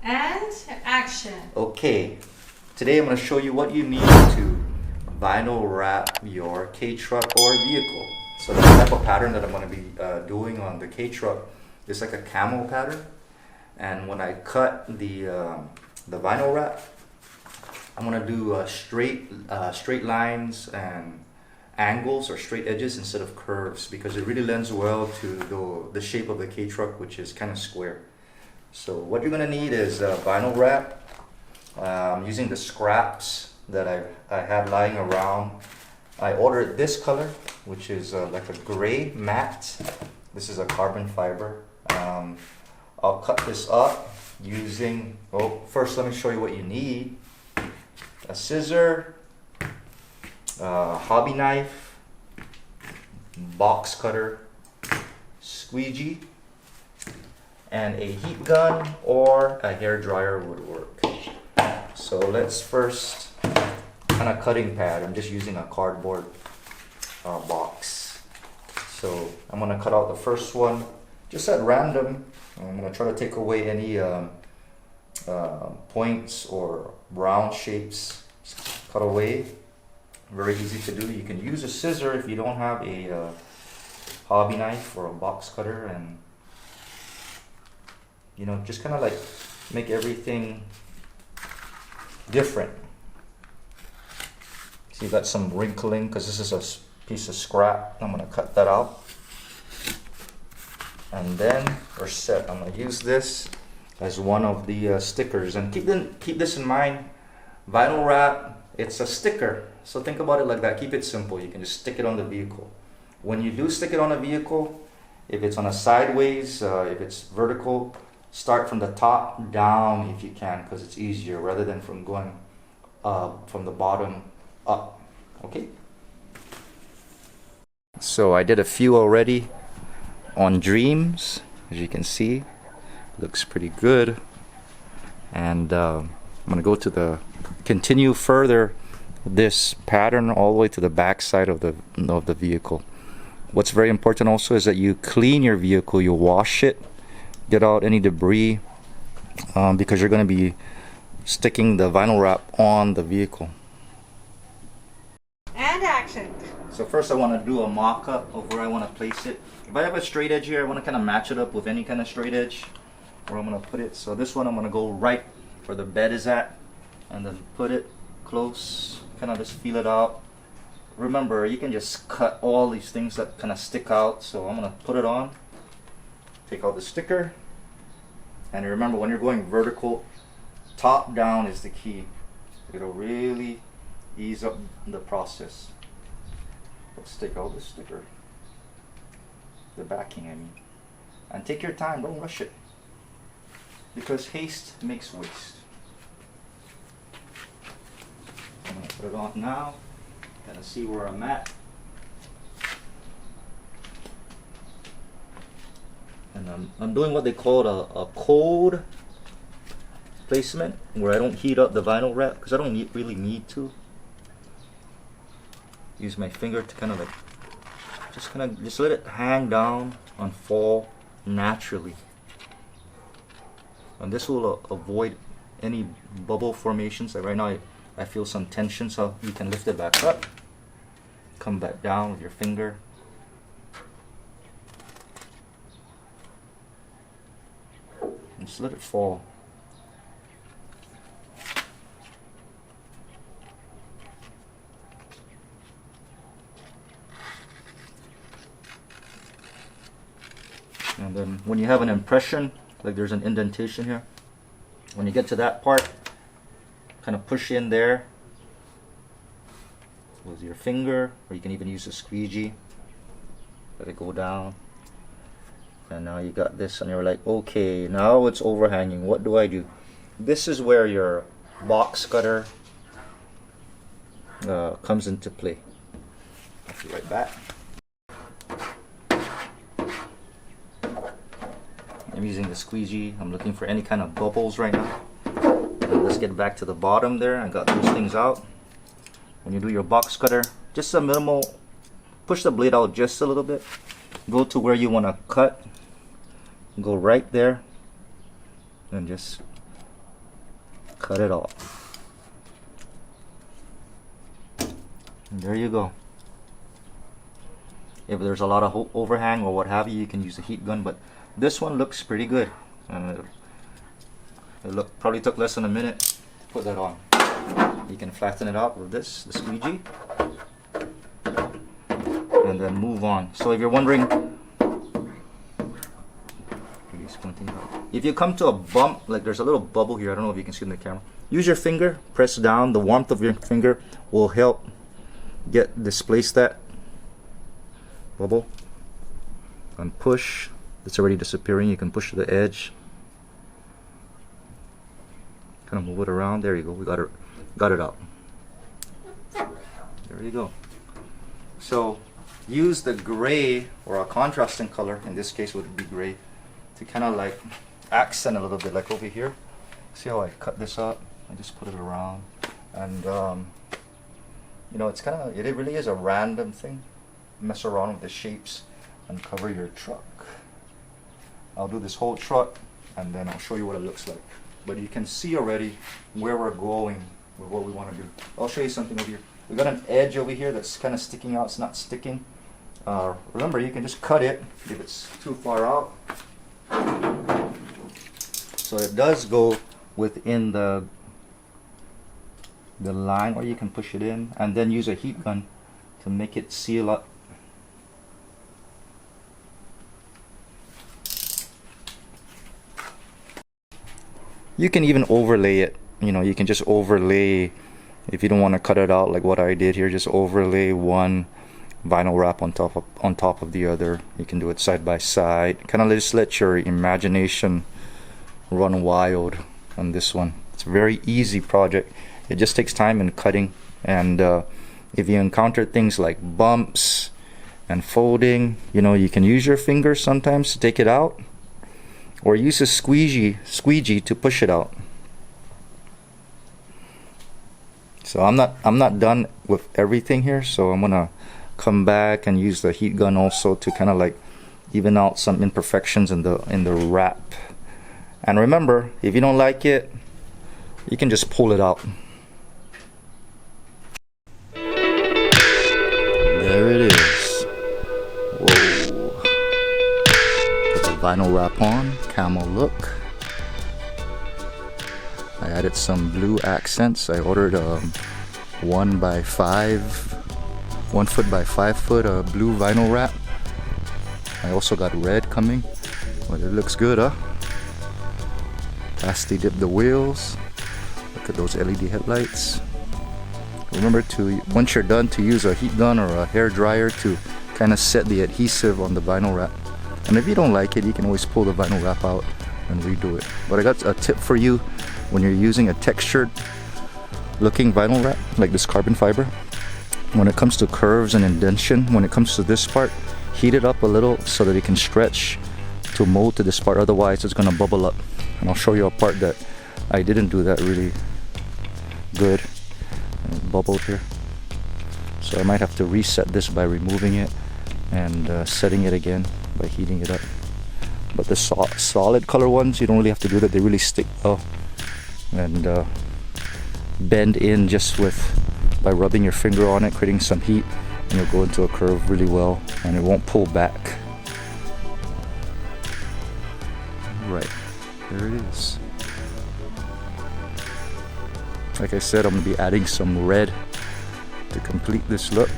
And action. Okay, today I'm going to show you what you need to vinyl wrap your K-truck or vehicle. So the type of pattern that I'm going to be doing on the K-truck is like a camo pattern. And when I cut the vinyl wrap, I'm going to do straight lines and angles or straight edges instead of curves, because it really lends well to the shape of the K-truck, which is kind of square. So what you're going to need is vinyl wrap. Using the scraps that I had lying around. I ordered this color, which is like a gray matte. This is a carbon fiber. I'll cut this up using, first let me show you what you need. A scissor, hobby knife, box cutter, squeegee, and a heat gun or a hair dryer would work. So let's first, kind of cutting pad, I'm just using a cardboard box. So I'm going to cut out the first one just at random. I'm going to try to take away any points or round shapes. Just cut away. Very easy to do. You can use a scissor if you don't have a hobby knife or a box cutter, and you know, just kind of like make everything different. See, you got some wrinkling because this is a piece of scrap. I'm going to cut that out. And then we're set. I'm going to use this as one of the stickers. And keep this in mind. Vinyl wrap, it's a sticker. So think about it like that. Keep it simple. You can just stick it on the vehicle. When you do stick it on a vehicle, if it's on a sideways, if it's vertical, start from the top down if you can, because it's easier rather than from going from the bottom up. Okay. So I did a few already on dreams, as you can see. Looks pretty good. And I'm gonna go to the continue further this pattern all the way to the back side of the vehicle. What's very important also is that you clean your vehicle, you wash it, get out any debris, because you're going to be sticking the vinyl wrap on the vehicle. And action. So first I want to do a mock-up of where I want to place it. If I have a straight edge here, I want to kind of match it up with any kind of straight edge where I'm going to put it. So this one I'm going to go right where the bed is at and then put it close, kind of just feel it out. Remember, you can just cut all these things that kind of stick out. So I'm going to put it on. Take out the sticker, and remember, when you're going vertical, top down is the key. It'll really ease up the process. Let's take out the sticker, the backing I mean, and take your time, don't rush it, because haste makes waste. I'm going to put it on now, kind of see where I'm at. And I'm doing what they call a cold placement, where I don't heat up the vinyl wrap because I don't really need to. Use my finger to kind of like just let it hang down and fall naturally, and this will avoid any bubble formations. Like right now I feel some tension, so you can lift it back up, come back down with your finger. Just let it fall. And then when you have an impression, like there's an indentation here, when you get to that part, kind of push in there with your finger, or you can even use a squeegee. Let it go down. And now you got this, and you're like, okay, now it's overhanging. What do I do? This is where your box cutter comes into play. I'll be right back. I'm using the squeegee. I'm looking for any kind of bubbles right now. Let's get back to the bottom there. I got those things out. When you do your box cutter, just a minimal, push the blade out just a little bit. Go to where you want to cut. Go right there and just cut it off. And there you go. If there's a lot of overhang or what have you, you can use a heat gun, but this one looks pretty good. It probably took less than a minute to put that on. You can flatten it out with this, the squeegee, and then move on. So if you're wondering, if you come to a bump, like there's a little bubble here, I don't know if you can see in the camera, use your finger, press down. The warmth of your finger will help displace that bubble, and push. It's already disappearing. You can push to the edge, kind of move it around. There you go. We got it out. There you go. So use the gray or a contrasting color, in this case would be gray, to kind of like accent a little bit, like over here. See how I cut this up? I just put it around, and you know, it's kind of, it really is a random thing. Mess around with the shapes and cover your truck. I'll do this whole truck and then I'll show you what it looks like. But you can see already where we're going with what we want to do. I'll show you something over here. We got an edge over here that's kind of sticking out. It's not sticking. Remember, you can just cut it if it's too far out. So it does go within the line, or you can push it in and then use a heat gun to make it seal up. You can even overlay it. You know, you can just overlay, if you don't want to cut it out like what I did here, just overlay one vinyl wrap on top of the other. You can do it side by side. Kind of just let your imagination run wild on this one. It's a very easy project. It just takes time in cutting, and if you encounter things like bumps and folding, you know, you can use your fingers sometimes to take it out, or use a squeegee to push it out. So I'm not done with everything here, so I'm gonna come back and use the heat gun also to kind of like even out some imperfections in the wrap. And remember, if you don't like it, you can just pull it out. There it is. Whoa. Put the vinyl wrap on, camo look. I added some blue accents. I ordered 1 foot by 5 foot blue vinyl wrap. I also got red coming. Well, it looks good, huh? Plasti dip the wheels. Look at those LED headlights. Remember to, once you're done, to use a heat gun or a hair dryer to kind of set the adhesive on the vinyl wrap. And if you don't like it, you can always pull the vinyl wrap out and redo it. But I got a tip for you when you're using a textured looking vinyl wrap like this carbon fiber. When it comes to curves and indentation, when it comes to this part, heat it up a little so that it can stretch to mold to this part, otherwise it's gonna bubble up. And I'll show you a part that I didn't do that really good. It bubbled here. So I might have to reset this by removing it and setting it again by heating it up. But the solid color ones, you don't really have to do that. They really stick well and bend in just by rubbing your finger on it, creating some heat, and you'll go into a curve really well and it won't pull back. Right, there it is. Like I said, I'm going to be adding some red to complete this look.